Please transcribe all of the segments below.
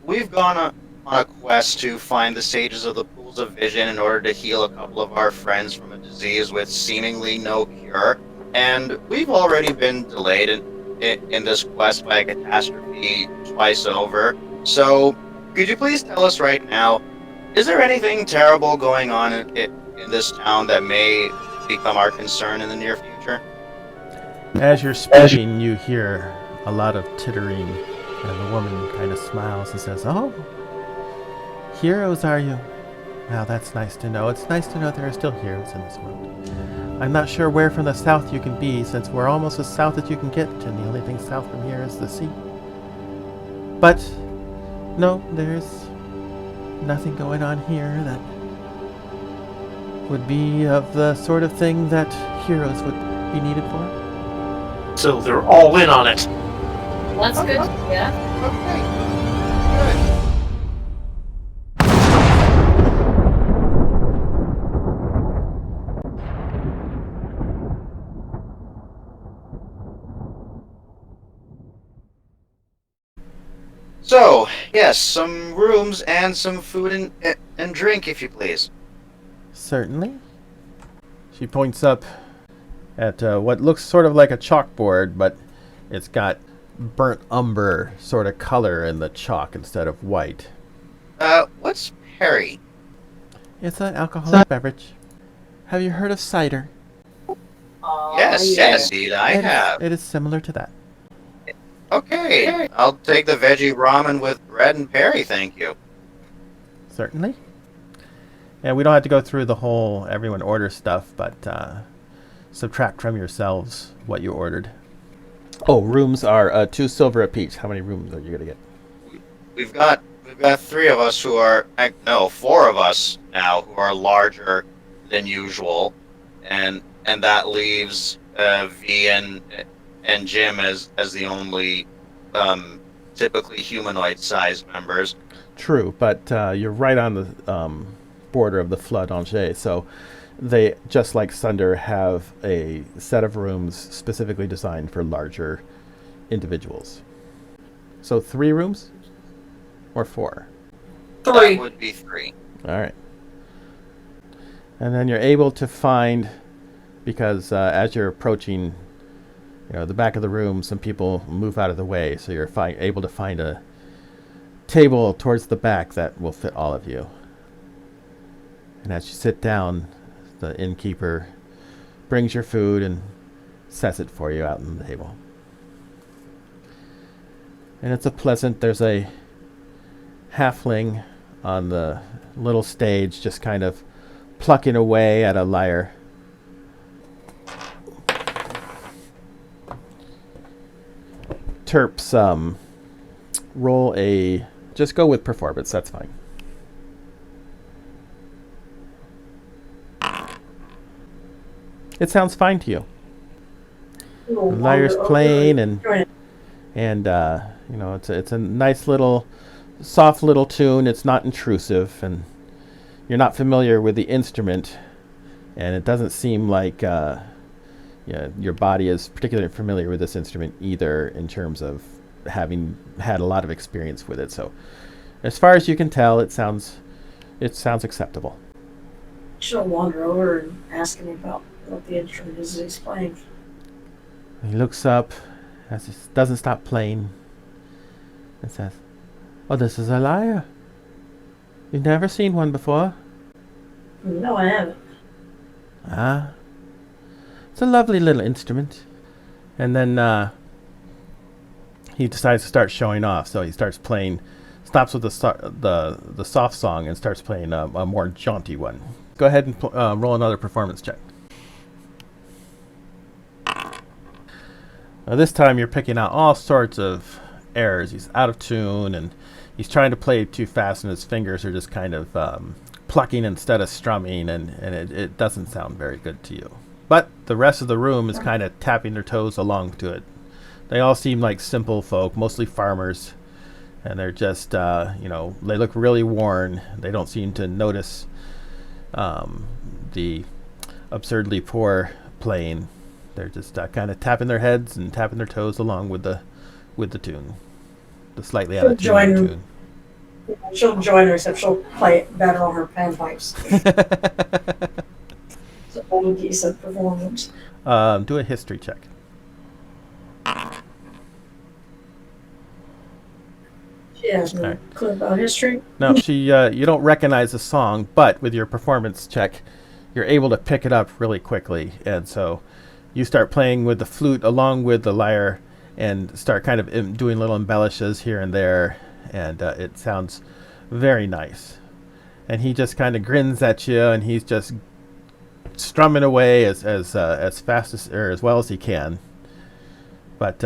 we've gone on a quest to find the sages of the pools of vision in order to heal a couple of our friends from a disease with seemingly no cure, and we've already been delayed in this quest by a catastrophe twice over. So, could you please tell us right now, is there anything terrible going on in this town that may become our concern in the near future? As you're speaking, you hear a lot of tittering, and the woman kind of smiles and says, "Oh, heroes are you? Well, that's nice to know. It's nice to know there are still heroes in this world. I'm not sure where from the south you can be, since we're almost as south as you can get, and the only thing south from here is the sea. But, no, there's nothing going on here that would be of the sort of thing that heroes would be needed for." So they're all in on it. That's good. Yeah. Okay, good. So, yes, some rooms and some food and drink, if you please. Certainly. She points up at what looks sort of like a chalkboard, but it's got burnt umber sort of color in the chalk instead of white. What's Perry? It's an alcoholic beverage. Have you heard of cider? Yes, yeah. yes, indeed, I have. It is similar to that. Okay, I'll take the veggie ramen with bread and Perry, thank you. Certainly. And we don't have to go through the whole everyone orders stuff, but subtract from yourselves what you ordered. Oh, rooms are 2 silver apiece. How many rooms are you going to get? We've got 3 of us who are, no, 4 of us now who are larger than usual, and that leaves V and Jim as the only typically humanoid-sized members. True, but you're right on the border of the Flood Angers, so they, just like Sunder, have a set of rooms specifically designed for larger individuals. So 3 rooms? Or 4? 3. That would be 3. All right. And then you're able to find, because as you're approaching, the back of the room, some people move out of the way, so you're able to find a table towards the back that will fit all of you. And as you sit down, the innkeeper brings your food and sets it for you out on the table. And it's there's a halfling on the little stage just kind of plucking away at a lyre. Terps, just go with performance, that's fine. It sounds fine to you. The lyre's playing, and it's a nice little, soft little tune. It's not intrusive, and you're not familiar with the instrument, and it doesn't seem like your body is particularly familiar with this instrument either, in terms of having had a lot of experience with it. So, as far as you can tell, it sounds acceptable. She'll wander over and ask him about what the instrument is he's playing. He looks up, as he doesn't stop playing, and says, "Oh, this is a lyre. You've never seen one before?" No, I haven't. Ah, it's a lovely little instrument. And then he decides to start showing off, so he starts playing, stops with the soft song and starts playing a more jaunty one. Go ahead and roll another performance check. Now this time you're picking out all sorts of errors. He's out of tune, and he's trying to play too fast, and his fingers are just kind of plucking instead of strumming, and it doesn't sound very good to you. But the rest of the room is kind of tapping their toes along to it. They all seem like simple folk, mostly farmers, and they're just, they look really worn. They don't seem to notice the absurdly poor playing. They're just kind of tapping their heads and tapping their toes along with the tune, the slightly out of tune tune. She'll join her, except she'll play it better on her panpipes. It's a whole decent performance. Do a history check. She has no Alright. clue about history. No, you don't recognize the song, but with your performance check, you're able to pick it up really quickly, and so you start playing with the flute along with the lyre, and start kind of doing little embellishes here and there, and it sounds very nice. And he just kind of grins at you, and he's just strumming away as fast as well as he can. But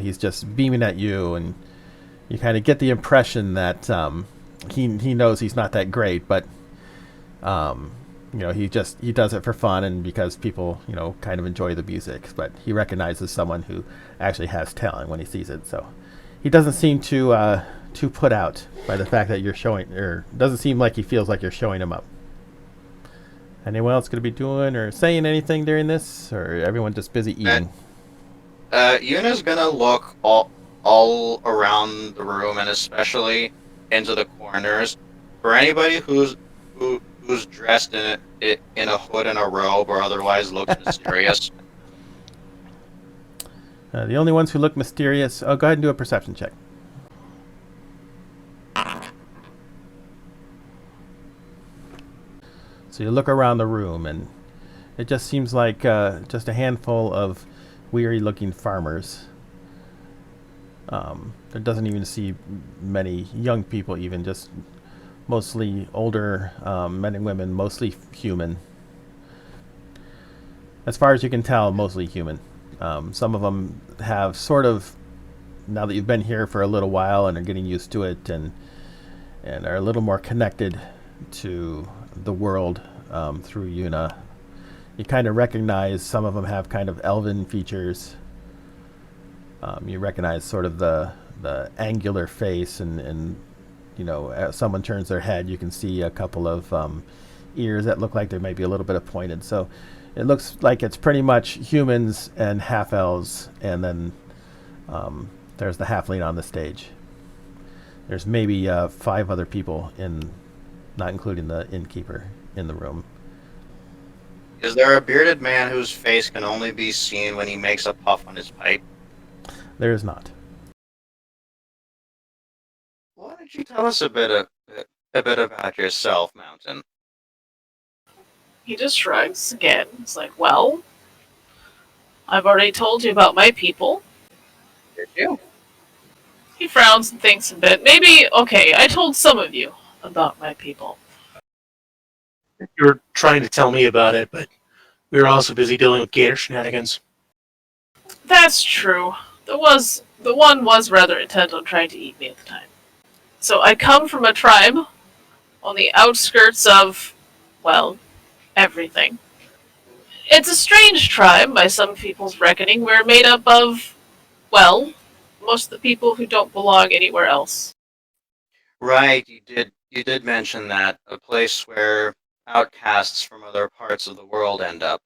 he's just beaming at you, and you kind of get the impression that he knows he's not that great, but he does it for fun and because people kind of enjoy the music. But he recognizes someone who actually has talent when he sees it. So he doesn't seem too put out by the fact that you're showing, or doesn't seem like he feels like you're showing him up. Anyone else going to be doing or saying anything during this, or everyone just busy eating? Yuna's gonna look all around the room and especially into the corners for anybody who's dressed in a hood and a robe or otherwise looks mysterious. The only ones who look mysterious. Oh, go ahead and do a perception check. So you look around the room, and it just seems like just a handful of weary-looking farmers. There doesn't even see many young people, even just mostly older men and women, mostly human. As far as you can tell, mostly human. Some of them have sort of, now that you've been here for a little while and are getting used to it, and are a little more connected to the world through Yuna. You kind of recognize some of them have kind of elven features. You recognize sort of the angular face, and as someone turns their head, you can see a couple of ears that look like they might be a little bit pointed. So it looks like it's pretty much humans and half elves, and then there's the halfling on the stage. There's maybe 5 other people not including the innkeeper, in the room. Is there a bearded man whose face can only be seen when he makes a puff on his pipe? There is not. Why don't you tell us a bit about yourself, Mountain? He just shrugs again. It's like, well, I've already told you about my people. Did you? He frowns and thinks a bit. Maybe, okay, I told some of you about my people. You were trying to tell me about it, but we were also busy dealing with gator shenanigans. That's true. The one was rather intent on trying to eat me at the time. So I come from a tribe on the outskirts of, well, everything. It's a strange tribe by some people's reckoning. We're made up of, well, most of the people who don't belong anywhere else. Right, you did mention that, a place where outcasts from other parts of the world end up.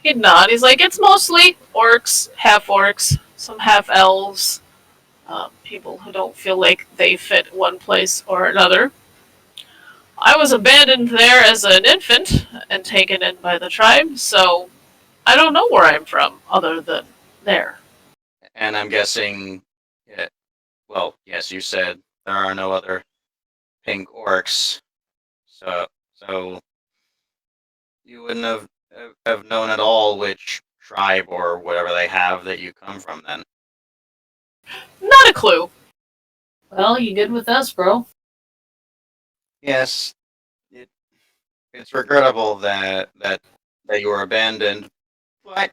He'd nod. He's like, it's mostly orcs, half-orcs, some half-elves, people who don't feel like they fit one place or another. I was abandoned there as an infant and taken in by the tribe, so I don't know where I'm from other than there. And I'm guessing, well, yes, you said there are no other pink orcs, so you wouldn't have known at all which tribe or whatever they have that you come from then. Not a clue. Well, you good with us, bro? Yes, it's regrettable that you were abandoned, but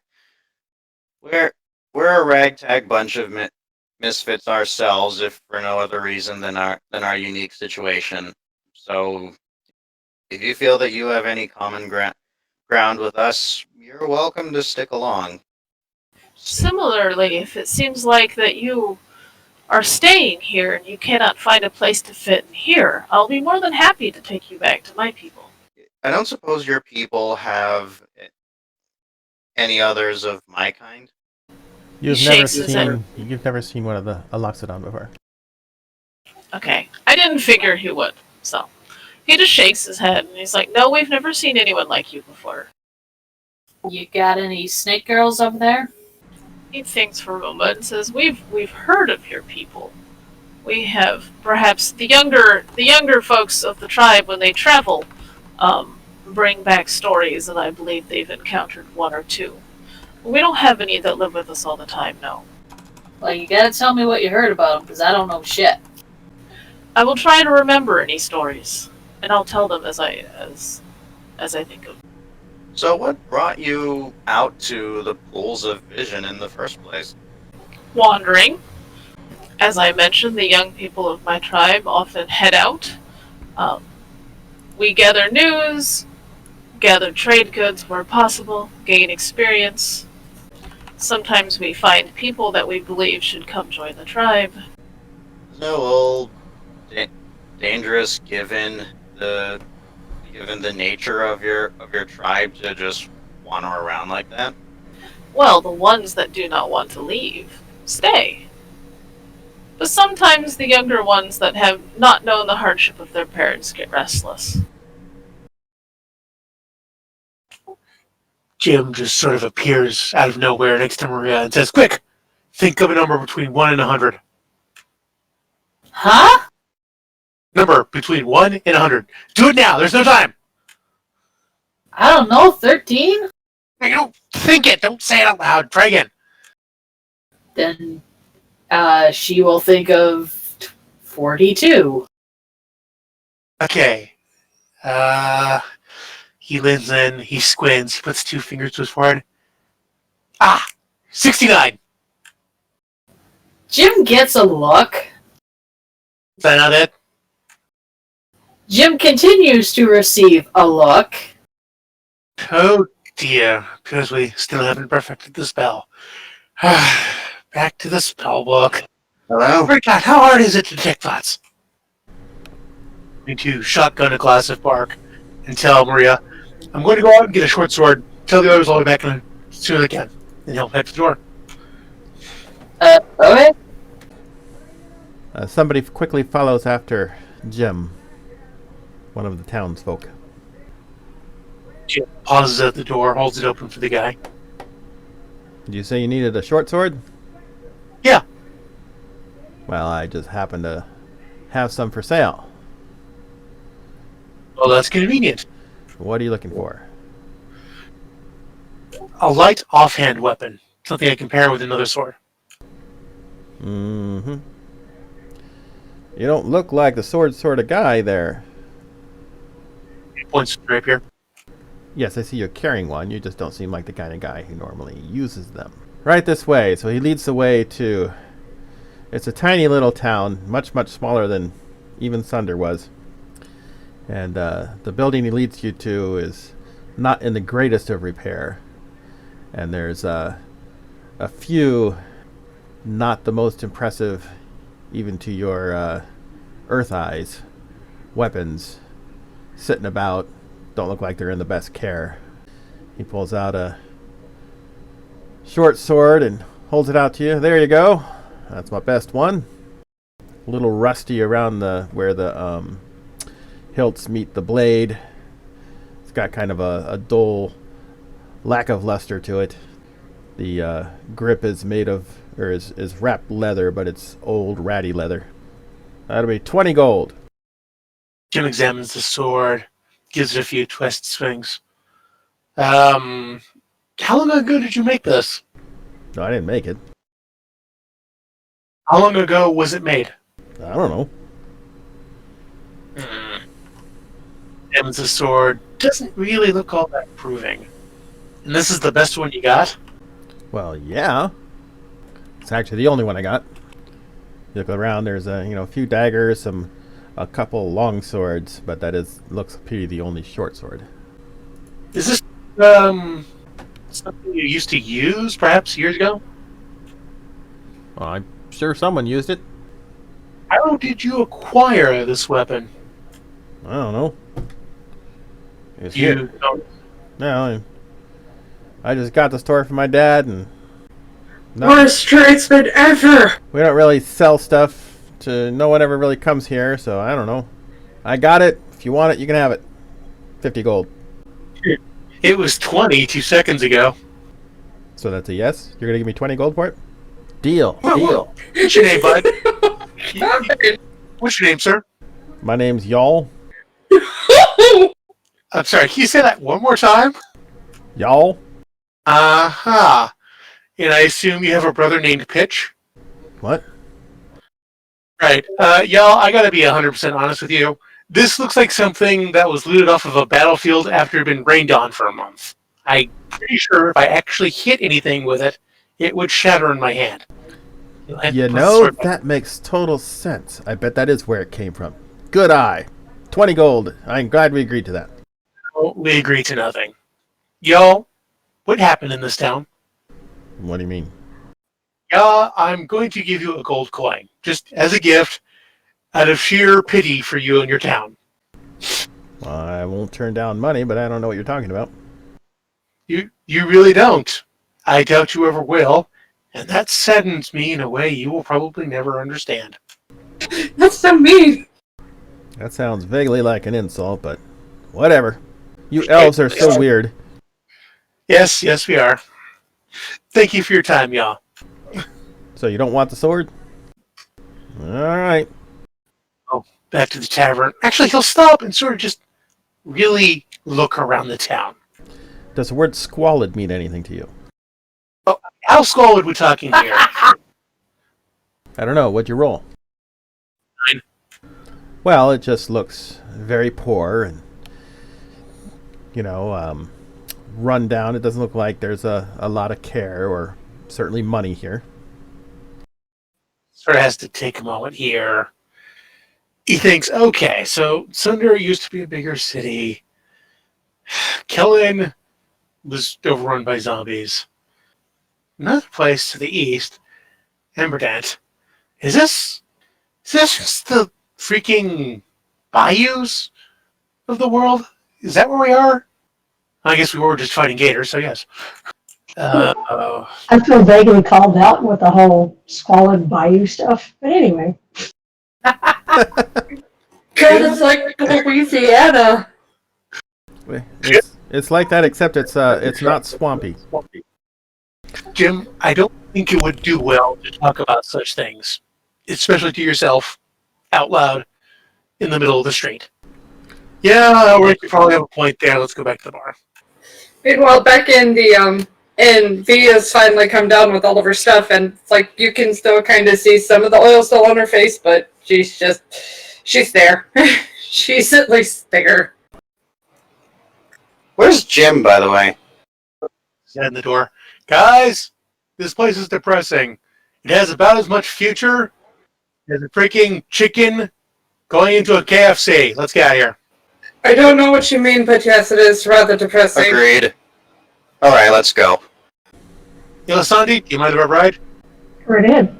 we're a ragtag bunch of misfits ourselves, if for no other reason than our unique situation. So, if you feel that you have any common ground with us, you're welcome to stick along. Similarly, if it seems like that you are staying here and you cannot find a place to fit in here, I'll be more than happy to take you back to my people. I don't suppose your people have any others of my kind? You've He never shakes his head. seen one of the Aloxodon before. Okay, I didn't figure he would, so. He just shakes his head and he's like, no, we've never seen anyone like you before. You got any snake girls over there? He thinks for a moment and says, we've heard of your people. We have perhaps the younger folks of the tribe when they travel, bring back stories, and I believe they've encountered one or two. We don't have any that live with us all the time, no. Well, you gotta tell me what you heard about them, because I don't know shit. I will try to remember any stories, and I'll tell them as I think of them. So what brought you out to the pools of vision in the first place? Wandering. As I mentioned, the young people of my tribe often head out. We gather news, gather trade goods where possible, gain experience. Sometimes we find people that we believe should come join the tribe. Isn't it a little dangerous given the nature of your tribe to just wander around like that? Well, the ones that do not want to leave stay. But sometimes the younger ones that have not known the hardship of their parents get restless. Jim just sort of appears out of nowhere next to Maria and says, "Quick, think of a number between 1 and 100. Huh? Number between 1 and 100. Do it now. There's no time." I don't know, 13? You don't think it. Don't say it out loud. Try again. Then, she will think of 42. Okay. He leans in. He squints. He puts 2 fingers to his forehead. 69. Jim gets a look. Is that not it? Jim continues to receive a look. Oh dear, because we still haven't perfected the spell. Back to the spell book. Hello? God, how hard is it to detect thoughts? Me to shotgun a glass of bark and tell Maria, "I'm going to go out and get a short sword. Tell the others I'll be back as soon as I can." And he'll head to the door. Okay. Somebody quickly follows after Jim, one of the townsfolk. Jim pauses at the door, holds it open for the guy. Did you say you needed a short sword? Yeah. Well, I just happen to have some for sale. Well, that's convenient. What are you looking for? A light offhand weapon. Something I can pair with another sword. Mm-hmm. You don't look like the sword sort of guy there. He points to the rapier. Yes, I see you're carrying one. You just don't seem like the kind of guy who normally uses them. Right this way. So he leads the way to... It's a tiny little town, much, much smaller than even Sunder was. And the building he leads you to is not in the greatest of repair. And there's a few not the most impressive, even to your earth eyes, weapons sitting about. Don't look like they're in the best care. He pulls out a short sword and holds it out to you. There you go. That's my best one. A little rusty around where the hilts meet the blade. It's got kind of a dull lack of luster to it. The grip is made of, or is wrapped leather, but it's old ratty leather. That'll be 20 gold. Jim examines the sword, gives it a few twist swings. How long ago did you make this? No, I didn't make it. How long ago was it made? I don't know. Examines the sword. Doesn't really look all that proving. And this is the best one you got? Well, yeah. It's actually the only one I got. You look around, there's a few daggers, a couple long swords, but looks to be the only short sword. Is this something you used to use, perhaps, years ago? Well, I'm sure someone used it. How did you acquire this weapon? I don't know. It's You here. don't. No, I just got the store from my dad, and Worst tradesman ever! we don't really sell stuff no one ever really comes here, so I don't know. I got it. If you want it, you can have it. 50 gold. It was 20 2 seconds ago. So that's a yes? You're going to give me 20 gold for it? Deal. Deal. What's your name, bud? What's your name, sir? My name's Y'all. I'm sorry, can you say that one more time? Y'all? Uh-huh. And I assume you have a brother named Pitch? What? Right. Y'all, I gotta be 100% honest with you. This looks like something that was looted off of a battlefield after it had been rained on for a month. I'm pretty sure if I actually hit anything with it, it would shatter in my hand. You know, that makes total sense. I bet that is where it came from. Good eye. 20 gold. I'm glad we agreed to that. We agree to nothing. Y'all, what happened in this town? What do you mean? I'm going to give you a gold coin, just as a gift, out of sheer pity for you and your town. Well, I won't turn down money, but I don't know what you're talking about. You really don't. I doubt you ever will, and that saddens me in a way you will probably never understand. That's so mean. That sounds vaguely like an insult, but whatever. You elves are so weird. Yes, we are. Thank you for your time, y'all. So you don't want the sword? Alright. Oh, back to the tavern. Actually, he'll stop and sort of just really look around the town. Does the word squalid mean anything to you? Oh, how squalid we talking here? I don't know. What'd you roll? 9. Well, it just looks very poor and, run down. It doesn't look like there's a lot of care or certainly money here. Sort of has to take a moment here. He thinks, okay, so Sunder used to be a bigger city. Kellen was overrun by zombies. Another place to the east, Emberdant. Is this just the freaking bayous of the world? Is that where we are? I guess we were just fighting gators, so yes. I feel vaguely called out with the whole squalid bayou stuff. But anyway. God, it's like Louisiana. It's like that, except it's not swampy. Jim, I don't think it would do well to talk about such things, especially to yourself, out loud, in the middle of the street. Yeah, Rick, you probably have a point there. Let's go back to the bar. Meanwhile, back in the and V has finally come down with all of her stuff, and it's like you can still kind of see some of the oil still on her face, but she's there. She's at least there. Where's Jim, by the way? He's in the door. Guys, this place is depressing. It has about as much future as a freaking chicken going into a KFC. Let's get out of here. I don't know what you mean, but yes, it is rather depressing. Agreed. Alright, let's go. Ilasandi, do you mind if I ride? Sure did.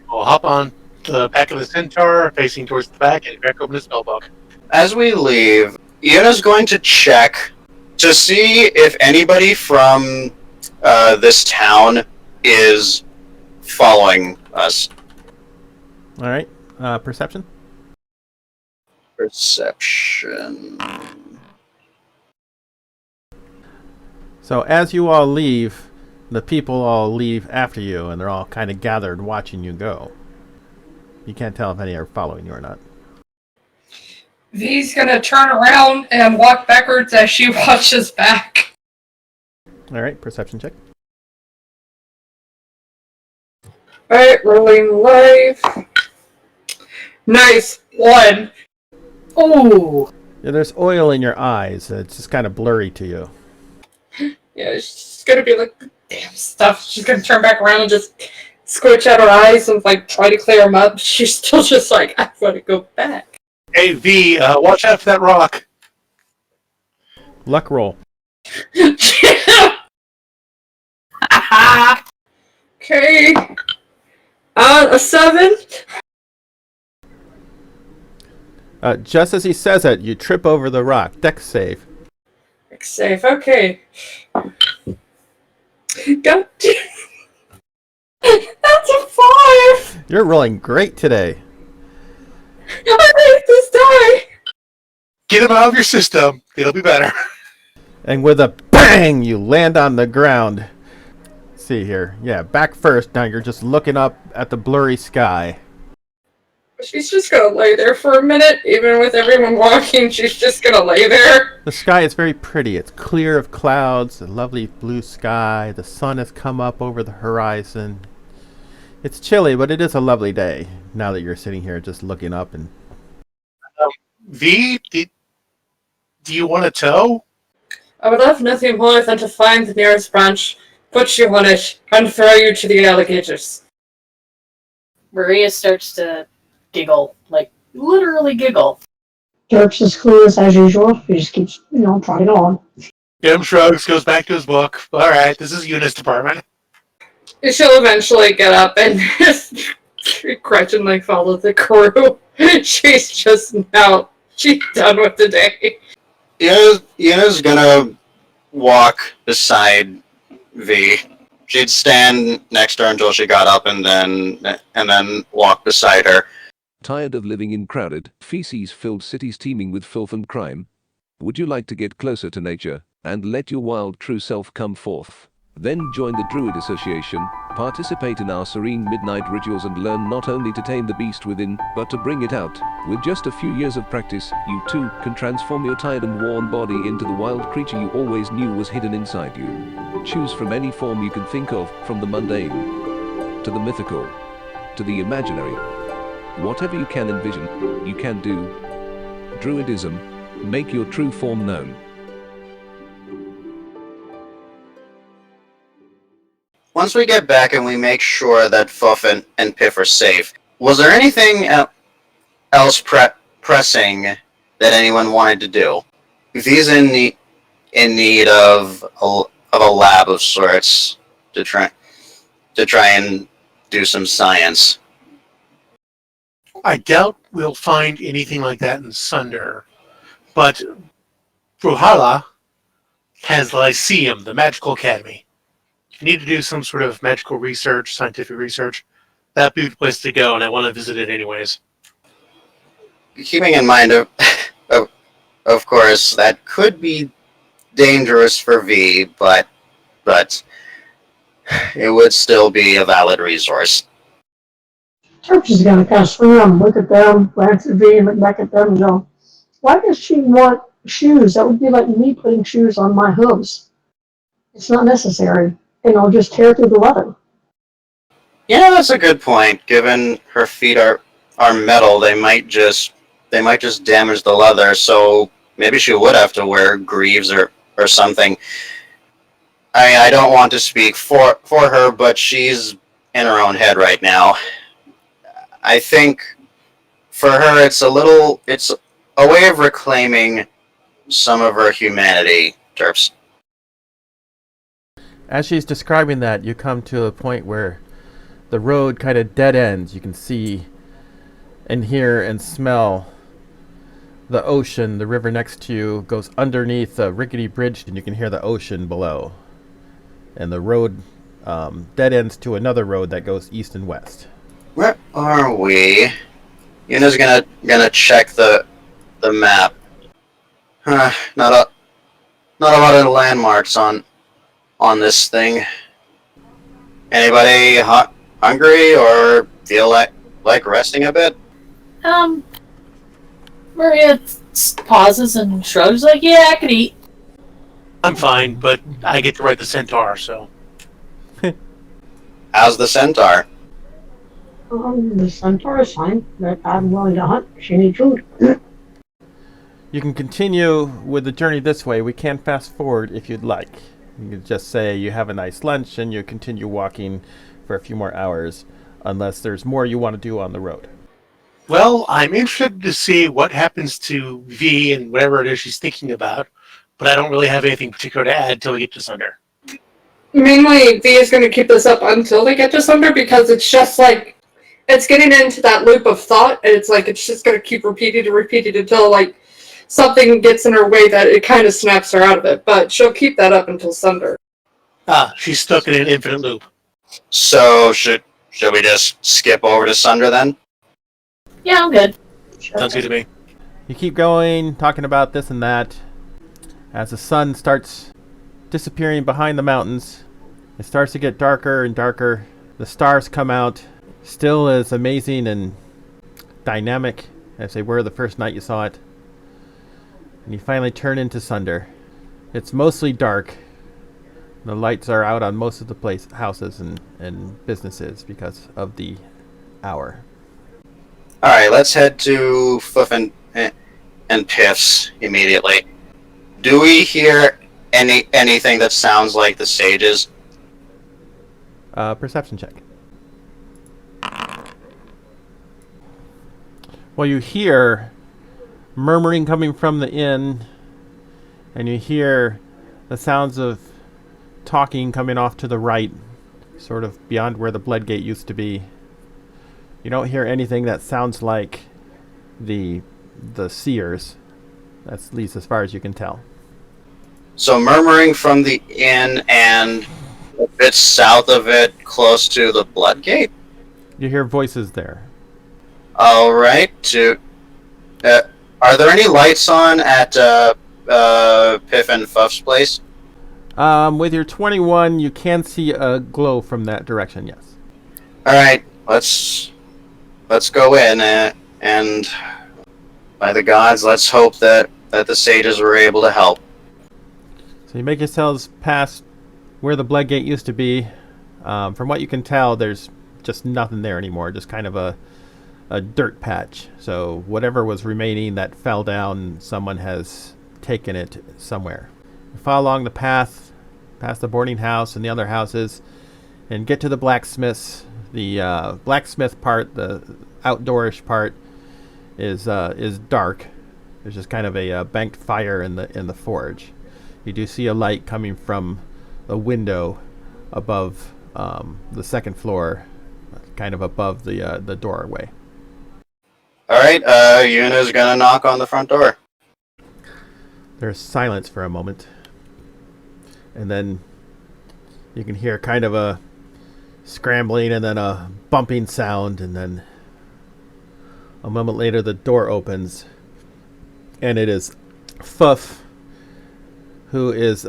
We'll hop on the back of the centaur, facing towards the back, and crack open the spellbook. As we leave, Yuna's going to check to see if anybody from this town is following us. Alright. Perception? Perception. So as you all leave, the people all leave after you, and they're all kind of gathered watching you go. You can't tell if any are following you or not. V's gonna turn around and walk backwards as she watches back. Alright, perception check. Alright, rolling live. Nice. 1. Ooh. Yeah, there's oil in your eyes. It's just kind of blurry to you. Yeah, she's gonna be like, damn stuff. She's gonna turn back around and just squinch out her eyes and like try to clear them up. She's still just like, I want to go back. Hey, V, watch out for that rock. Luck roll. Okay. A 7. Just as he says it, you trip over the rock. Dex save. Safe. Okay. God damn. That's a 5! You're rolling great today. I hate this die! Get him out of your system. It'll be better. And with a bang, you land on the ground. See here. Yeah, back first. Now you're just looking up at the blurry sky. She's just gonna lay there for a minute, even with everyone walking, she's just gonna lay there. The sky is very pretty. It's clear of clouds, a lovely blue sky. The sun has come up over the horizon. It's chilly, but it is a lovely day. Now that you're sitting here just looking up and... V, do you want to tow? I would have nothing more than to find the nearest branch, put you on it, and throw you to the alligators. Maria starts to giggle, like literally giggle. Dirk's as clueless as usual. He just keeps, plodding on. Jim shrugs, goes back to his book. All right, this is Eunice's department. She'll eventually get up and begrudgingly follow the crew. She's just now, she's done with the day. Yuna's gonna walk beside V. She'd stand next to her until she got up and then walk beside her. Tired of living in crowded, feces-filled cities teeming with filth and crime? Would you like to get closer to nature and let your wild true self come forth? Then join the Druid Association, participate in our serene midnight rituals and learn not only to tame the beast within, but to bring it out. With just a few years of practice, you too can transform your tired and worn body into the wild creature you always knew was hidden inside you. Choose from any form you can think of, from the mundane, to the mythical, to the imaginary. Whatever you can envision, you can do. Druidism, make your true form known. Once we get back and we make sure that Fuff and Piff are safe, was there anything else pressing that anyone wanted to do? V's in need of a lab of sorts to try and do some science. I doubt we'll find anything like that in Sunder, but Bruhala has the Lyceum, the Magical Academy. If you need to do some sort of magical research, scientific research, that'd be the place to go, and I want to visit it anyways. Keeping in mind, of course, that could be dangerous for V, but it would still be a valid resource. Dirk's is going to kind of swing around and look at them, glance at V, and look back at them and go, why does she want shoes? That would be like me putting shoes on my hooves. It's not necessary, and I'll just tear through the leather. Yeah, that's a good point. Given her feet are metal, they might just damage the leather. So maybe she would have to wear greaves or something. I don't want to speak for her, but she's in her own head right now. I think for her, it's a way of reclaiming some of her humanity, Terps. As she's describing that, you come to a point where the road kind of dead ends. You can see and hear and smell the ocean. The river next to you goes underneath a rickety bridge, and you can hear the ocean below. And the road dead ends to another road that goes east and west. Where are we? Yuna's gonna check the map. Not a lot of landmarks on this thing. Anybody hungry or feel like resting a bit? Maria pauses and shrugs like, yeah, I could eat. I'm fine, but I get to ride the centaur, so. How's the centaur? The centaur is fine, but I'm willing to hunt. She needs food. You can continue with the journey this way. We can fast forward if you'd like. You can just say you have a nice lunch and you continue walking for a few more hours, unless there's more you want to do on the road. Well, I'm interested to see what happens to V and whatever it is she's thinking about, but I don't really have anything particular to add till we get to Sunder. Mainly, V is going to keep this up until they get to Sunder, because it's just like, it's getting into that loop of thought, and it's like, it's just going to keep repeating until, like, something gets in her way that it kind of snaps her out of it, but she'll keep that up until Sunder. She's stuck in an infinite loop. So should we just skip over to Sunder then? Yeah, I'm good. Sounds good to me. You keep going, talking about this and that. As the sun starts disappearing behind the mountains, it starts to get darker and darker. The stars come out, still as amazing and dynamic as they were the first night you saw it. And you finally turn into Sunder. It's mostly dark. The lights are out on most of the houses and businesses because of the hour. All right, let's head to Foof and Piff's immediately. Do we hear anything that sounds like the sages? Perception check. Well, you hear murmuring coming from the inn, and you hear the sounds of talking coming off to the right, sort of beyond where the blood gate used to be. You don't hear anything that sounds like the seers. That's at least as far as you can tell. So murmuring from the inn and a bit south of it, close to the blood gate. You hear voices there. All right. Are there any lights on at Piff and Fuff's place? With your 21, you can see a glow from that direction, yes. All right. Let's go in and by the gods, let's hope that the sages were able to help. So you make yourselves past where the blood gate used to be. From what you can tell, there's just nothing there anymore. Just kind of a dirt patch. So whatever was remaining that fell down, someone has taken it somewhere. You follow along the path, past the boarding house and the other houses, and get to the blacksmiths. The blacksmith part, the outdoorish part, is dark. There's just kind of a banked fire in the forge. You do see a light coming from a window above the second floor, kind of above the doorway. All right, Yuna's gonna knock on the front door. There's silence for a moment, and then you can hear kind of a scrambling and then a bumping sound, and then a moment later the door opens, and it is Foof, who is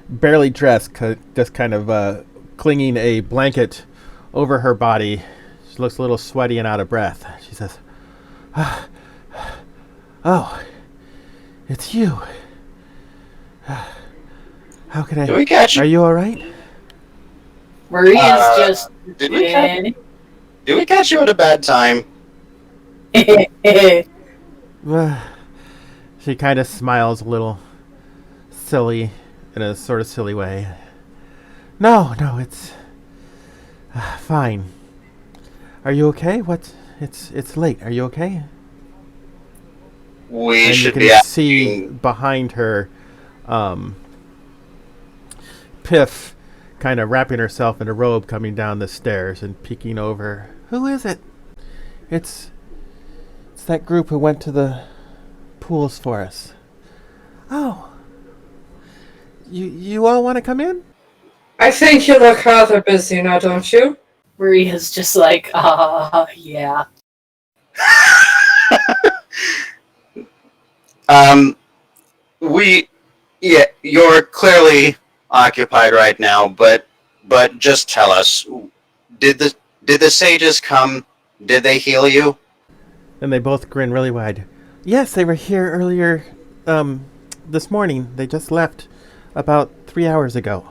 barely dressed, just kind of clinging a blanket over her body. She looks a little sweaty and out of breath. She says, "Oh, it's you. How can I? Did we catch you? Are you all right?" Maria's just. Did we catch you at a bad time? She kind of smiles a little silly, in a sort of silly way. No, it's fine. Are you okay? It's late. Are you okay? We And should you be can see asking. behind her, Piff, kind of wrapping herself in a robe, coming down the stairs and peeking over. Who is it? It's that group who went to the pools for us. Oh, you all want to come in? I think you look rather busy now, don't you? Maria's just like, yeah. You're clearly occupied right now, but just tell us, did the sages come? Did they heal you? And they both grin really wide. Yes, they were here earlier, this morning. They just left about 3 hours ago.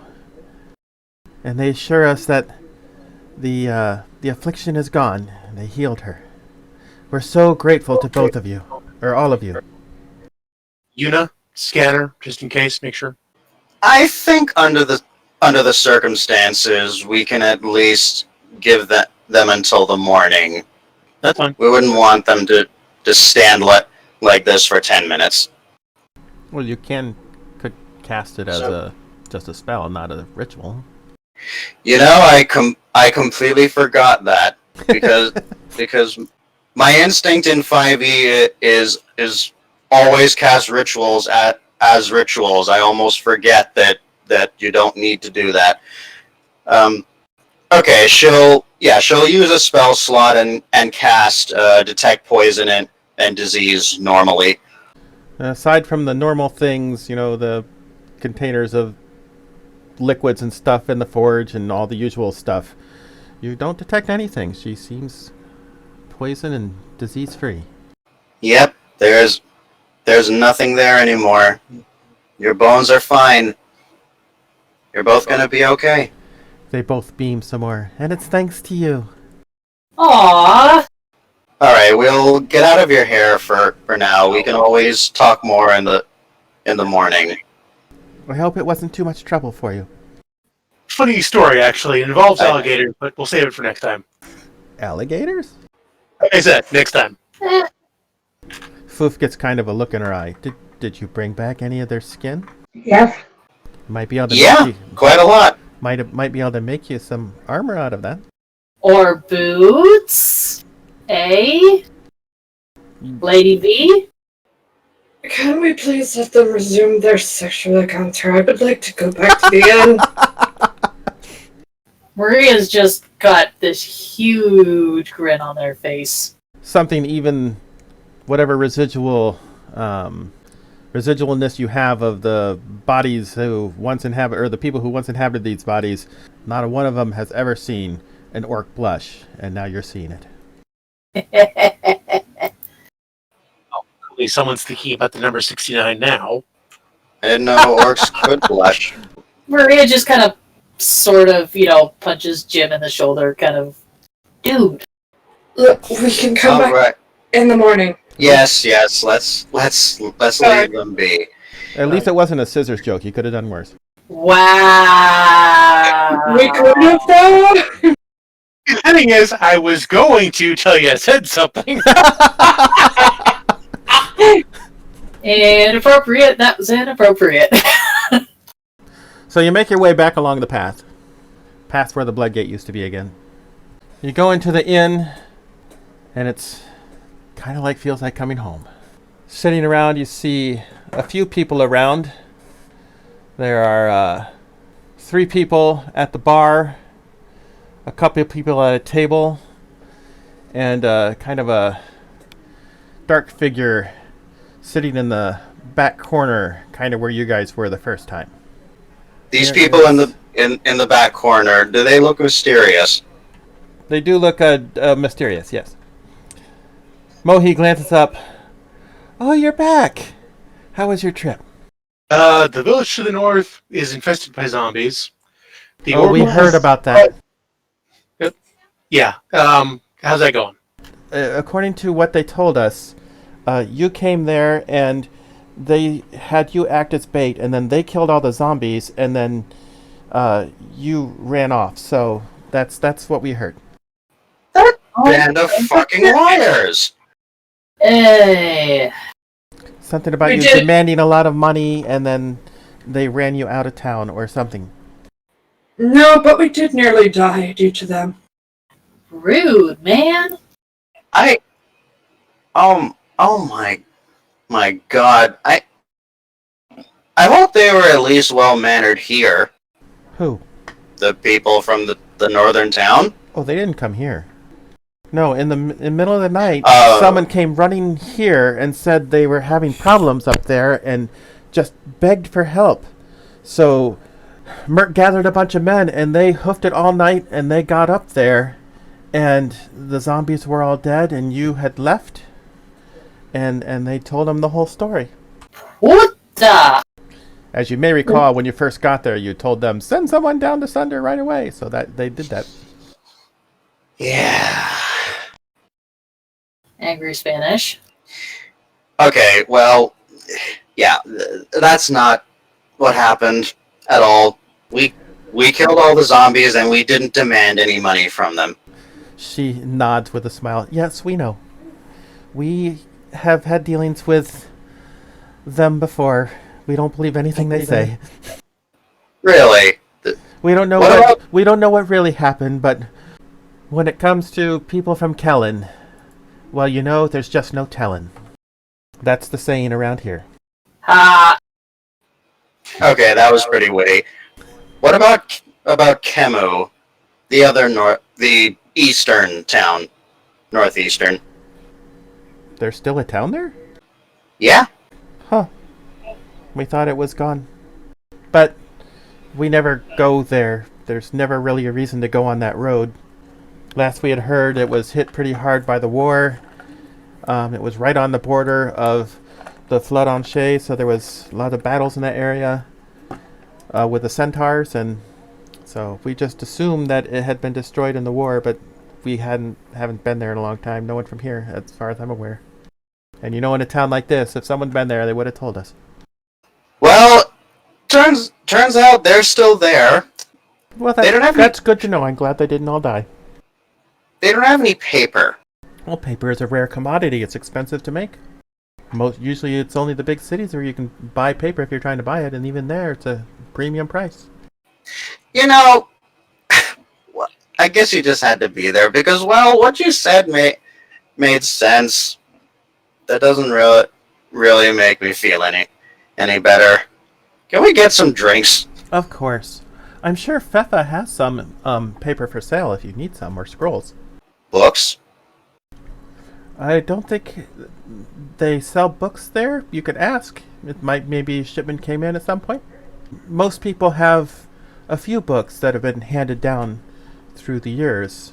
And they assure us that the affliction is gone. They healed her. We're so grateful to both of you, or all of you. Yuna, scanner, just in case, make sure. I think under the circumstances, we can at least give them until the morning. That's fine. We wouldn't want them to stand like this for 10 minutes. Well, you could cast it as just a spell, not a ritual. You know, I completely forgot that because my instinct in 5e is always cast rituals as rituals. I almost forget that you don't need to do that. Um, okay, she'll use a spell slot and cast detect poison and disease normally. Aside from the normal things, the containers of liquids and stuff in the forge and all the usual stuff, you don't detect anything. She seems poison and disease free. Yep, there's nothing there anymore. Your bones are fine. You're both gonna be okay. They both beam some more, and it's thanks to you. Aww. Alright, we'll get out of your hair for now. We can always talk more in the morning. I hope it wasn't too much trouble for you. Funny story, actually. It involves alligators, but we'll save it for next time. Alligators? Like I said, next time. Foof gets kind of a look in her eye. Did you bring back any of their skin? Yes. Might be able to Yeah, make you, quite a lot. might be able to make you some armor out of that. Or boots? Eh? Lady V? Can we please let them resume their sexual encounter? I would like to go back to the inn. Maria's just got this huge grin on their face. Something even, whatever residualness you have of the bodies who once inhabit, or the people who once inhabited these bodies, not one of them has ever seen an orc blush, and now you're seeing it. Hopefully someone's thinking about the number 69 now. I didn't know orcs could blush. Maria just kind of, sort of, punches Jim in the shoulder, kind of, dude. Look, we can come back Alright. in the morning. Yes, let's leave them be. At least it wasn't a scissors joke. You could have done worse. Wow. We could have though. The thing is, I was going to tell you I said something. Inappropriate. That was inappropriate. So you make your way back along the path, past where the blood gate used to be again. You go into the inn, and it's kind of feels like coming home. Sitting around, you see a few people around. There are 3 people at the bar, a couple of people at a table, and kind of a dark figure sitting in the back corner, kind of where you guys were the first time. These There people is- in the back corner, do they look mysterious? They do look mysterious, yes. Mohi glances up. Oh, you're back. How was your trip? The village to the north is infested by zombies. The We orc- heard about that. Yeah. How's that going? According to what they told us, you came there and they had you act as bait, and then they killed all the zombies, and then you ran off. So that's what we heard. Band of fucking liars! Hey. Something about We you did- demanding a lot of money, and then they ran you out of town or something. No, but we did nearly die due to them. Rude, man. Oh my god. I hope they were at least well mannered here. Who? The people from the northern town. Oh, they didn't come here. No, in the middle of the night, Oh. someone came running here and said they were having problems up there and just begged for help. So Mert gathered a bunch of men and they hoofed it all night and they got up there and the zombies were all dead and you had left and they told them the whole story. What the? As you may recall, when you first got there, you told them, send someone down to Sunder right away. So that they did that. Yeah. Angry Spanish. Okay, well, yeah, that's not what happened at all. We killed all the zombies and we didn't demand any money from them. She nods with a smile. Yes, we know. We have had dealings with them before. We don't believe anything they say. Really? We don't know What what about- we don't know what really happened, but when it comes to people from Kellen, well, there's just no telling. That's the saying around here. Ha. Okay, that was pretty witty. What about about Kemu, the eastern town, northeastern. There's still a town there? Yeah, Huh. We thought it was gone. But we never go there. There's never really a reason to go on that road. Last we had heard, it was hit pretty hard by the war. It was right on the border of the Flood on Shay, so there was a lot of battles in that area with the centaurs, and so we just assumed that it had been destroyed in the war, but we haven't been there in a long time. No one from here, as far as I'm aware. And in a town like this, if someone'd been there, they would have told us. well, turns out they're still there. Well, They don't have that's good to know. I'm glad they didn't all die. They don't have any paper. Well, paper is a rare commodity. It's expensive to make. Usually it's only the big cities where you can buy paper if you're trying to buy it, and even there it's a premium price. Well, I guess you just had to be there because, well, what you said made sense. That doesn't really make me feel any better. Can we get some drinks? Of course. I'm sure Fefa has some paper for sale if you need some, or scrolls. Books? I don't think they sell books there. You could ask. Maybe shipment came in at some point. Most people have a few books that have been handed down through the years,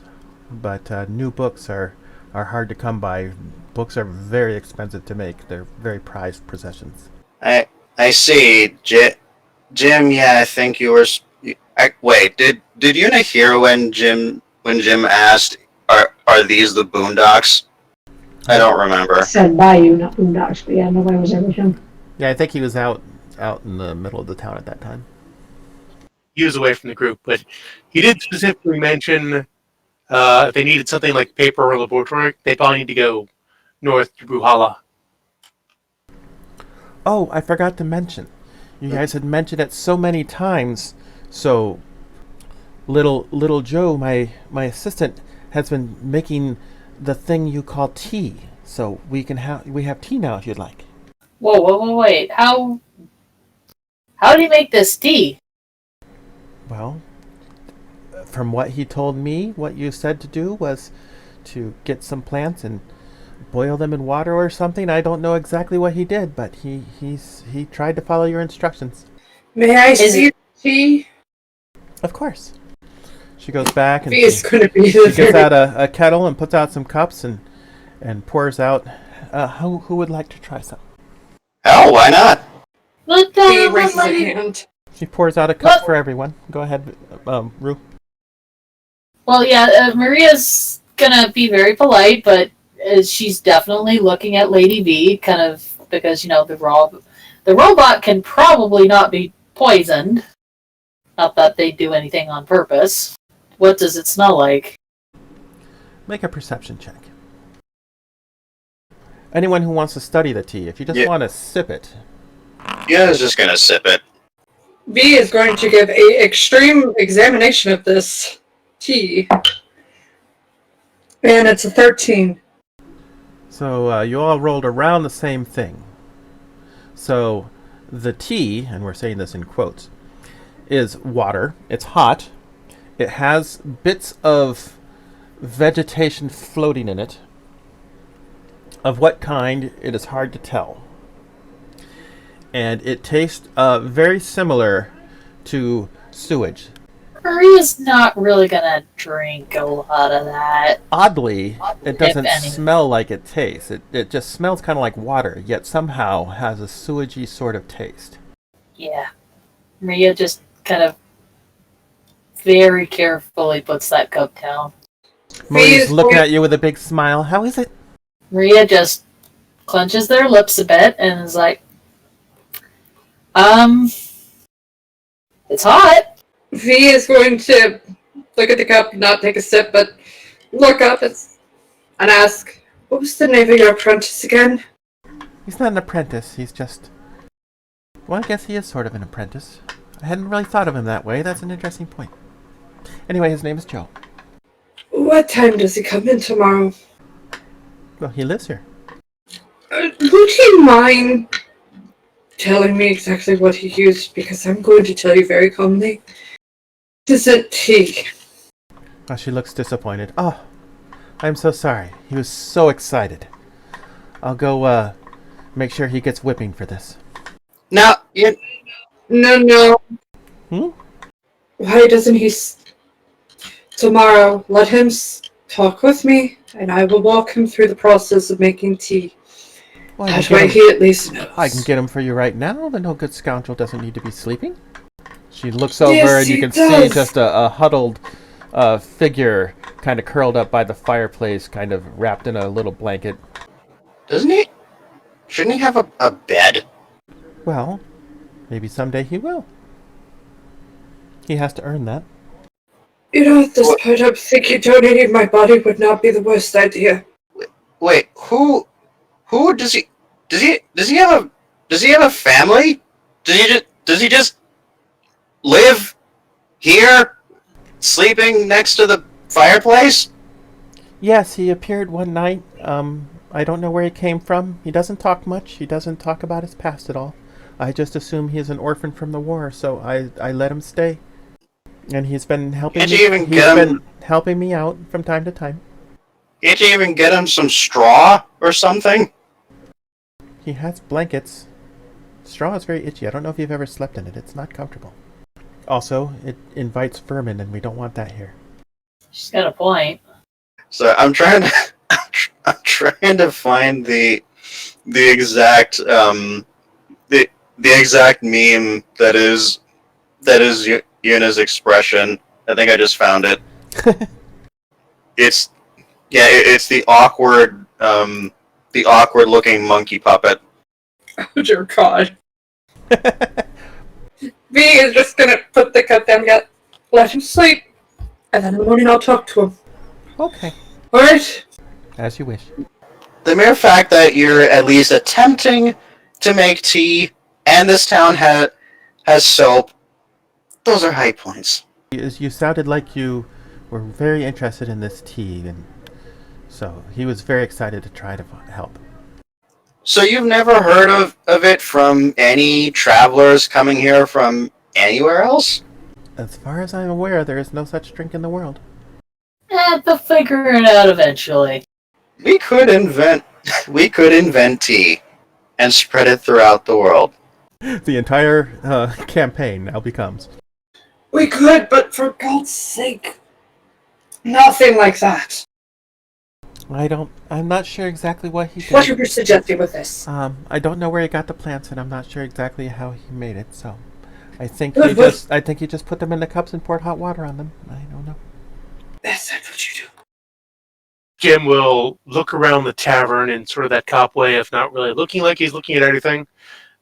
but new books are hard to come by. Books are very expensive to make. They're very prized possessions. I see. Jim, yeah, I think you were. Wait, did you not hear when Jim asked, "Are these the Boondocks?" I don't remember. I said Bayou, not Boondocks, but yeah, nobody was there with him. Yeah, I think he was out in the middle of the town at that time. He was away from the group, but he did specifically mention if they needed something like paper or laboratory, they probably need to go north to Bruhala. Oh, I forgot to mention. You guys had mentioned it so many times. So, little Joe, my assistant, has been making the thing you call tea. So we have tea now if you'd like. Whoa, wait. How do you make this tea? Well, from what he told me, what you said to do was to get some plants and boil them in water or something. I don't know exactly what he did, but he tried to follow your instructions. May I see the tea? Of course. She goes back and It's going to be she gets out a kettle and puts out some cups and pours out. Who would like to try some? Hell, why not? Look, He raises a hand. She pours out a cup for everyone. Go ahead, Rue. Well, yeah, Maria's gonna be very polite, but she's definitely looking at Lady V, kind of because the robot can probably not be poisoned. Not that they do anything on purpose. What does it smell like? Make a perception check. Anyone who wants to study the tea, if you just want to sip it. Yeah, I was just gonna sip it. V is going to give a extreme examination of this tea. And it's a 13. So you all rolled around the same thing. So the tea, and we're saying this in quotes, is water. It's hot. It has bits of vegetation floating in it. Of what kind, it is hard to tell. And it tastes very similar to sewage. Maria's not really gonna drink a lot of that. Oddly, it doesn't any. smell like it tastes. It just smells kind of like water, yet somehow has a sewagey sort of taste. Yeah. Maria just kind of very carefully puts that cup down. Maria's looking at you with a big smile. How is it? Maria just clenches their lips a bit and is like, it's hot. V is going to look at the cup, not take a sip, but look up and ask, what was the name of your apprentice again? He's not an apprentice. He's just... Well, I guess he is sort of an apprentice. I hadn't really thought of him that way. That's an interesting point. Anyway, his name is Joe. What time does he come in tomorrow? Well, he lives here. Would you mind telling me exactly what he used? Because I'm going to tell you very calmly. Isn't tea. Oh, she looks disappointed. Oh, I'm so sorry. He was so excited. I'll go make sure he gets whipping for this. Now, you, No. Hmm? Why doesn't he... Tomorrow, let him talk with me, and I will walk him through the process of making tea. Well, That way he at least knows. I can get him for you right now. The no good scoundrel doesn't need to be sleeping. She looks over Yes, and you he can does. see just a huddled figure kind of curled up by the fireplace, kind of wrapped in a little blanket. doesn't he? Shouldn't he have a bed? Well, maybe someday he will. He has to earn that. You know, at this point, I'm thinking donating my body would not be the worst idea. Wait, who does he have a family? Does he just live here, sleeping next to the fireplace? Yes, he appeared one night. I don't know where he came from. He doesn't talk much. He doesn't talk about his past at all. I just assume he's an orphan from the war, so I let him stay. And he's been helping Can't me. you even He's get been him? helping me out from time to time. Can't you even get him some straw or something? He has blankets. Straw is very itchy. I don't know if you've ever slept in it. It's not comfortable. Also, it invites vermin, and we don't want that here. She's got a point. So I'm trying to find the exact the exact meme that is Yuna's expression. I think I just found it. It's the awkward looking monkey puppet. Oh, dear God. V is just gonna put the cup down, let him sleep, and then in the morning I'll talk to him. Okay. Alright? As you wish. The mere fact that you're at least attempting to make tea, and this town has soap, those are high points. You sounded like you were very interested in this tea, and so he was very excited to try to help. So you've never heard of it from any travelers coming here from anywhere else? As far as I'm aware, there is no such drink in the world. They'll figure it out eventually. We could invent tea and spread it throughout the world. The entire campaign now becomes. We could, but for God's sake, nothing like that. I'm not sure exactly what he did. What are you suggesting with this? I don't know where he got the plants, and I'm not sure exactly how he made it, so I think Good, he just put them in the cups and poured hot water on them. I don't know. That's what you do. Jim will look around the tavern in sort of that cop way of not really looking like he's looking at anything,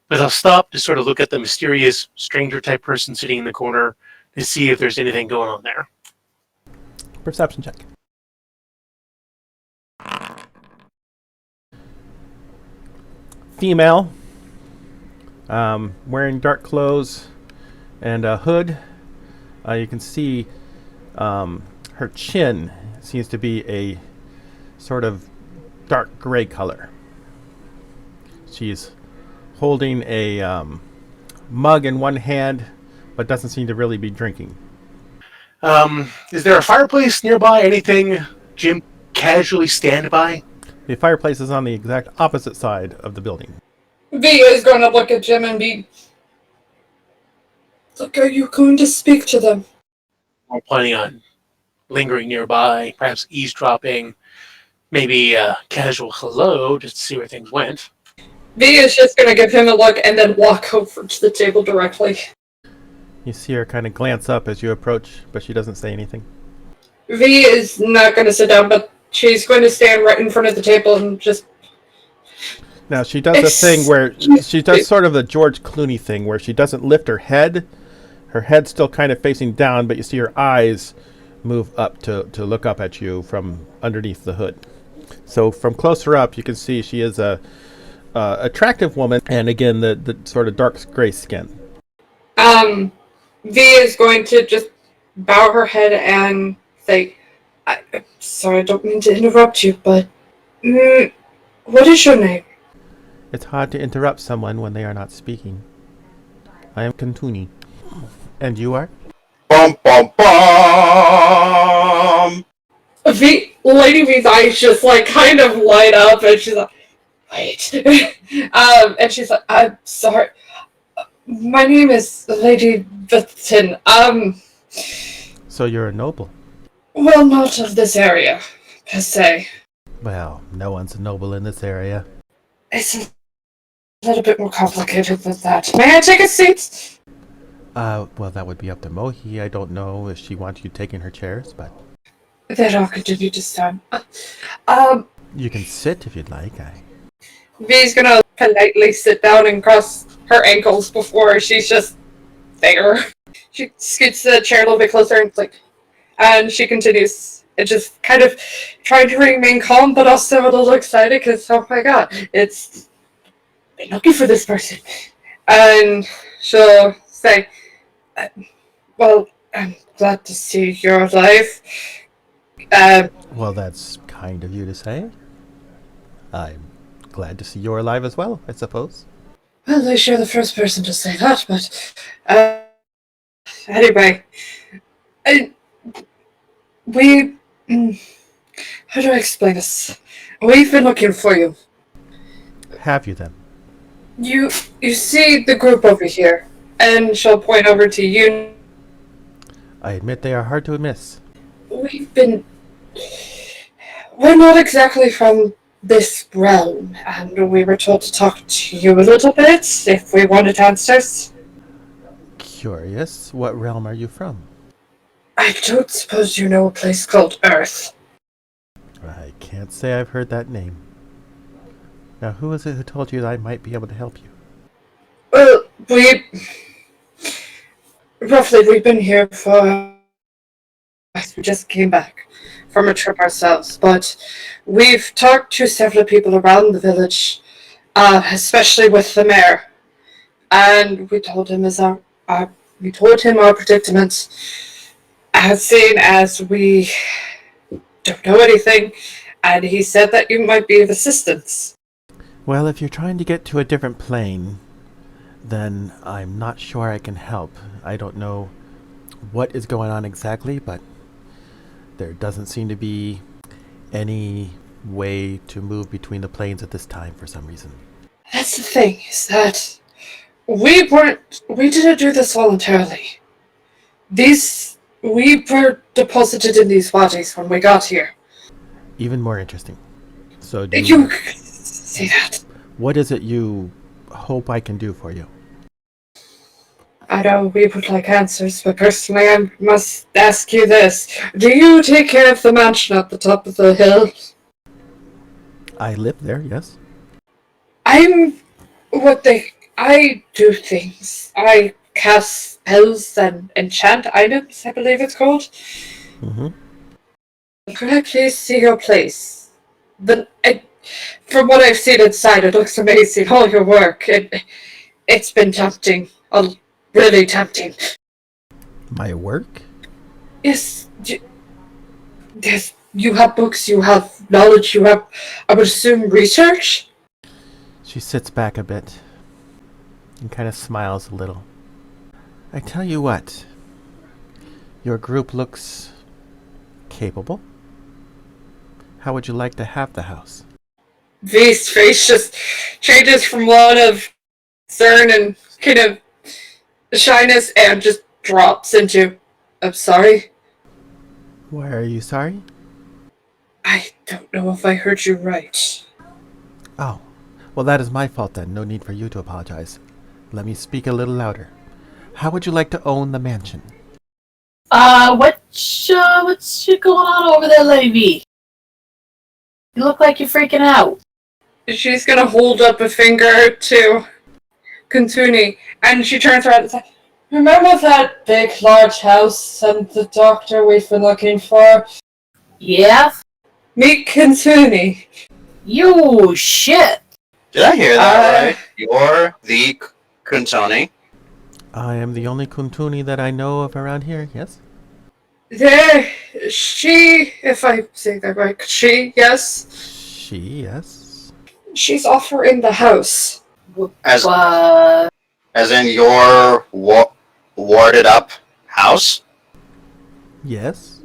but he'll stop to sort of look at the mysterious stranger-type person sitting in the corner to see if there's anything going on there. Perception check. Female, wearing dark clothes and a hood. You can see her chin seems to be a sort of dark gray color. She's holding a mug in one hand, but doesn't seem to really be drinking. Is there a fireplace nearby? Anything Jim casually stand by? The fireplace is on the exact opposite side of the building. V is going to look at Jim and be... Look, are you going to speak to them? I'm planning on lingering nearby, perhaps eavesdropping, maybe a casual hello just to see where things went. V is just going to give him a look and then walk over to the table directly. You see her kind of glance up as you approach, but she doesn't say anything. V is not going to sit down, but she's going to stand right in front of the table and just... Now, she does a thing where she does sort of the George Clooney thing where she doesn't lift her head. Her head's still kind of facing down, but you see her eyes move up to look up at you from underneath the hood. So from closer up, you can see she is a attractive woman, and again, the sort of dark gray skin. V is going to just bow her head and say, I'm sorry, I don't mean to interrupt you, but what is your name? It's hard to interrupt someone when they are not speaking. I am Kantuni. And you are? Bum bum bum. Lady V's eyes just like kind of light up, and she's like, "Wait," and she's like, "I'm sorry. My name is Lady Vitton. So you're a noble. Well, not of this area, per se. Well, no one's a noble in this area. It's a little bit more complicated than that. May I take a seat?" Well, that would be up to Mohi. I don't know if she wants you taking her chairs, but Then I'll continue to stand. you can sit if you'd like. V's gonna politely sit down and cross her ankles before she's just there. She scoots the chair a little bit closer and she continues. And just kind of trying to remain calm, but also a little excited because, oh my god, it's been looking for this person. And she'll say, well, I'm glad to see you're alive. Well, that's kind of you to say. I'm glad to see you're alive as well, I suppose. Well, at least you're the first person to say that, but anyway, how do I explain this? We've been looking for you. Have you then? You see the group over here, and she'll point over to you. I admit they are hard to miss. We're not exactly from this realm, and we were told to talk to you a little bit if we wanted answers. Curious, what realm are you from? I don't suppose you know a place called Earth. I can't say I've heard that name. Now, who is it who told you that I might be able to help you? Well, we've been here for... We just came back from a trip ourselves, but we've talked to several people around the village, especially with the mayor, and we told him our predicament, as seeing as we don't know anything, and he said that you might be of assistance. Well, if you're trying to get to a different plane, then I'm not sure I can help. I don't know what is going on exactly, but there doesn't seem to be any way to move between the planes at this time for some reason. That's the thing, is that we didn't do this voluntarily. We were deposited in these bodies when we got here. Even more interesting. So You see that? what is it you hope I can do for you? I know we would like answers, but personally I must ask you this. Do you take care of the mansion at the top of the hill? I live there, yes. I do things. I cast spells and enchant items, I believe it's called. Mm-hmm. Could I please see your place? From what I've seen inside, it looks amazing. All your work. It's been tempting. Really tempting. My work? Yes, you have books, you have knowledge, you have, I would assume, research? She sits back a bit and kind of smiles a little. I tell you what, your group looks capable. How would you like to have the house? V's face just changes from one of concern and kind of shyness and just drops into, I'm sorry. Why are you sorry? I don't know if I heard you right. Oh, well that is my fault then. No need for you to apologize. Let me speak a little louder. How would you like to own the mansion? What's going on over there, Lady V? You look like you're freaking out. She's gonna hold up a finger to Kuntuni, and she turns around and says, remember that big, large house and the doctor we've been looking for? Yeah? Meet Kuntuni. You shit. Did I hear that right? You're the Kuntoni. I am the only Kuntuni that I know of around here, yes? She, if I say that right, yes? She, yes. She's offering the house. As in your warded up house? Yes?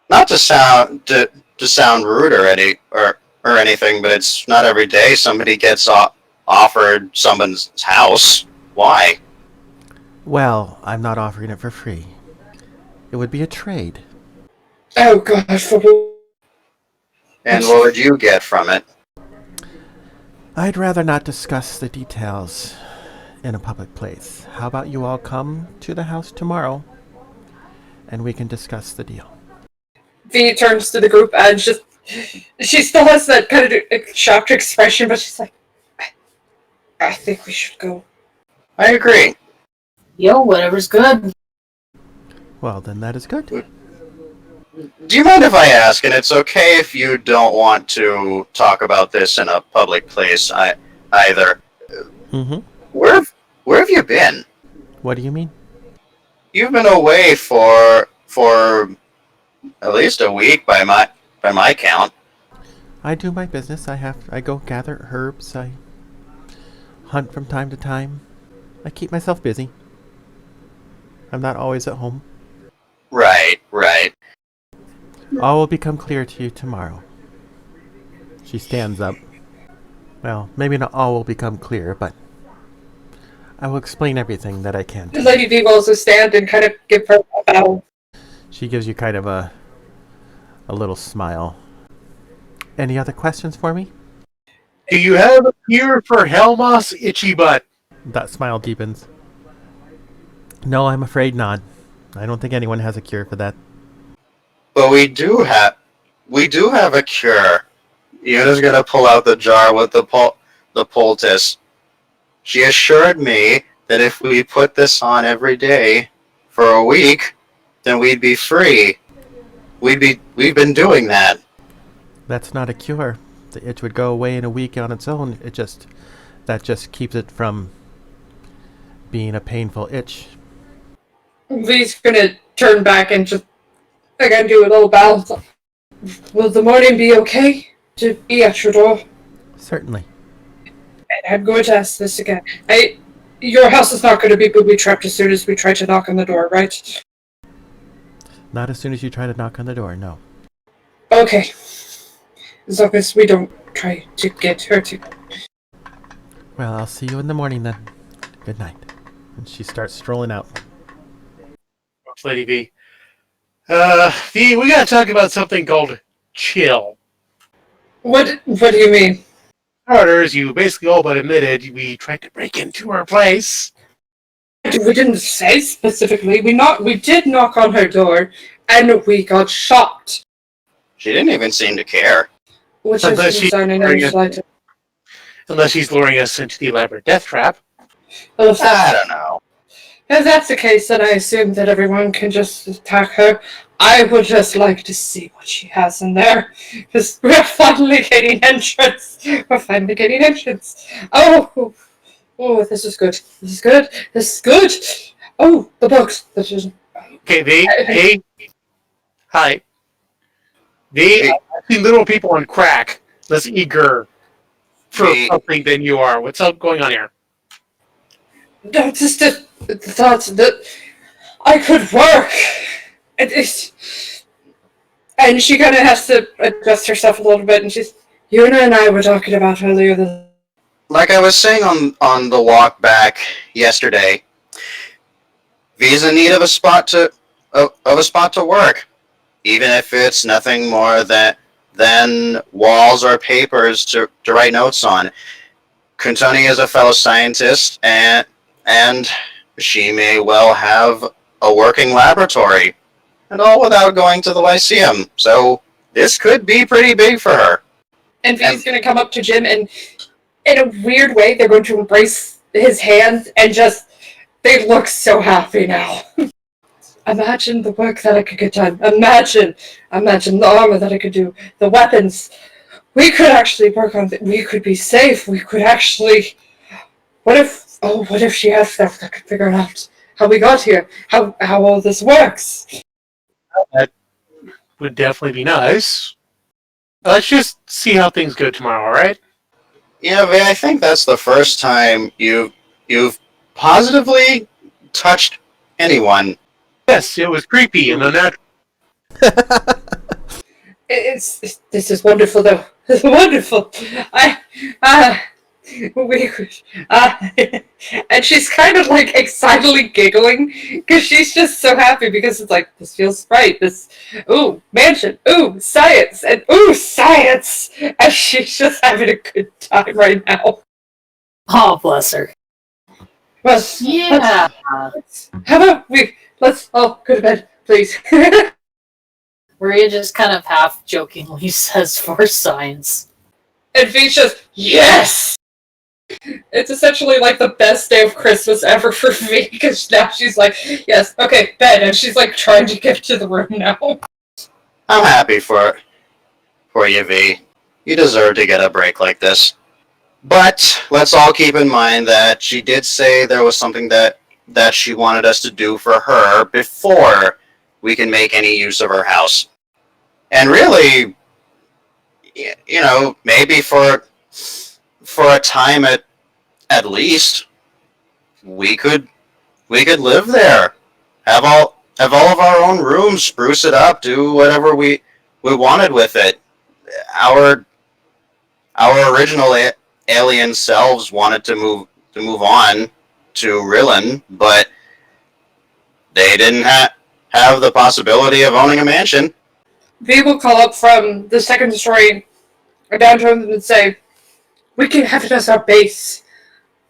Not to sound rude or anything, but it's not every day somebody gets offered someone's house. Why? Well, I'm not offering it for free. It would be a trade. Oh God, for And what would you get from it? I'd rather not discuss the details in a public place. How about you all come to the house tomorrow and we can discuss the deal? V turns to the group and just she still has that kind of shocked expression, but she's like, I think we should go. I agree. Yo, whatever's good. Well, then that is good. Do you mind if I ask, and it's okay if you don't want to talk about this in a public place either. Mm-hmm. Where have you been? What do you mean? You've been away for at least a week by my count. I do my business. I go gather herbs. I hunt from time to time. I keep myself busy. I'm not always at home. Right. All will become clear to you tomorrow. She stands up. Well, maybe not all will become clear, but I will explain everything that I can. Lady V will also stand and kind of give her a bow. She gives you kind of a little smile. Any other questions for me? Do you have a cure for Helmas itchy butt? That smile deepens. No, I'm afraid not. I don't think anyone has a cure for that. But we do have a cure. Yuna's gonna pull out the jar with the poultice. She assured me that if we put this on every day for a week, then we'd be free. We've been doing that. That's not a cure. The itch would go away in a week on its own. That just keeps it from being a painful itch. V's gonna turn back and just again do a little bow. Will the morning be okay to be at your door? Certainly. And I'm going to ask this again. Your house is not going to be booby-trapped as soon as we try to knock on the door, right? Not as soon as you try to knock on the door, no. Okay. As long as we don't try to get hurt. Well, I'll see you in the morning then. Good night. And she starts strolling out. Lady V. V, we gotta talk about something called chill. What do you mean? As you basically all but admitted, we tried to break into her place. We didn't say specifically. We did knock on her door, and we got shocked. She didn't even seem to care. Which is concerning and slighted. Unless she's luring us into the elaborate death trap. Well, if I don't know. that's the case, then I assume that everyone can just attack her. I would just like to see what she has in there. Because we're finally getting entrance. Oh, this is good. This is good. Oh, the books. Okay, V. Hi. V, I've seen little people on crack less eager for something than you are. What's up going on here? No, just the thoughts that I could work. And she kind of has to adjust herself a little bit, and Yuna and I were talking about earlier. Like I was saying on the walk back yesterday, V's in need of a spot to work, even if it's nothing more than walls or papers to write notes on. Kuntoni is a fellow scientist, and she may well have a working laboratory, and all without going to the Lyceum. So this could be pretty big for her. And V's going to come up to Jim, and in a weird way, they're going to embrace his hands, and they look so happy now. Imagine the work that I could get done. Imagine the armor that I could do, the weapons. We could actually work on it. We could be safe. We could actually... What if she has stuff that could figure out how we got here, how all this works? That would definitely be nice. Let's just see how things go tomorrow, alright? Yeah, Vay, I think that's the first time you've positively touched anyone Yes, it was creepy and unnatural. This is wonderful, though. It's wonderful. We, and she's kind of like excitedly giggling because she's just so happy because it's like, this feels right. This, ooh, mansion, ooh, science, and ooh, science. And she's just having a good time right now. Oh, bless her. Well, Yeah. how about let's all go to bed, please. Maria just kind of half jokingly says for science. And V's just, yes! It's essentially like the best day of Christmas ever for V, because now she's like, yes, okay, bed, and she's like trying to get to the room now. I'm happy for you, V. You deserve to get a break like this. But let's all keep in mind that she did say there was something that she wanted us to do for her before we can make any use of her house. And really, you know, maybe for a time at least, we could live there. Have all of our own rooms, spruce it up, do whatever we wanted with it. Our original alien selves wanted to move on to Rillen, but they didn't have the possibility of owning a mansion. V will call up from the second story downtown and say, we can have it as our base.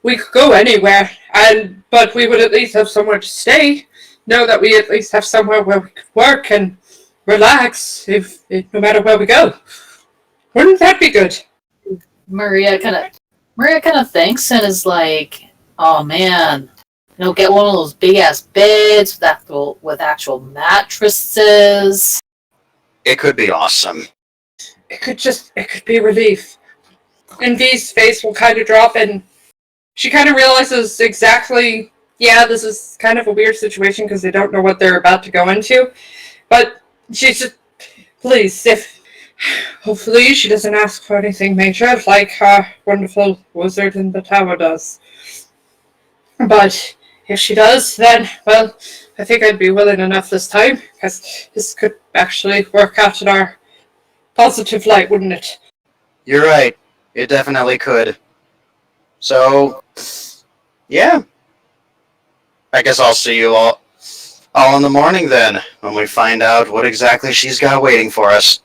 We could go anywhere, but we would at least have somewhere to stay. Know that we at least have somewhere where we could work and relax if no matter where we go. Wouldn't that be good? Maria kind of thinks and is like, oh man, get one of those big ass beds with actual mattresses. It could be awesome. It could be relief. And V's face will kind of drop, and she kind of realizes exactly, yeah, this is kind of a weird situation because they don't know what they're about to go into. But she's just, please, hopefully she doesn't ask for anything major, like our wonderful wizard in the tower does. But if she does, then, well, I think I'd be willing enough this time, because this could actually work out in our positive light, wouldn't it? You're right. It definitely could. So, yeah. I guess I'll see you all in the morning then, when we find out what exactly she's got waiting for us.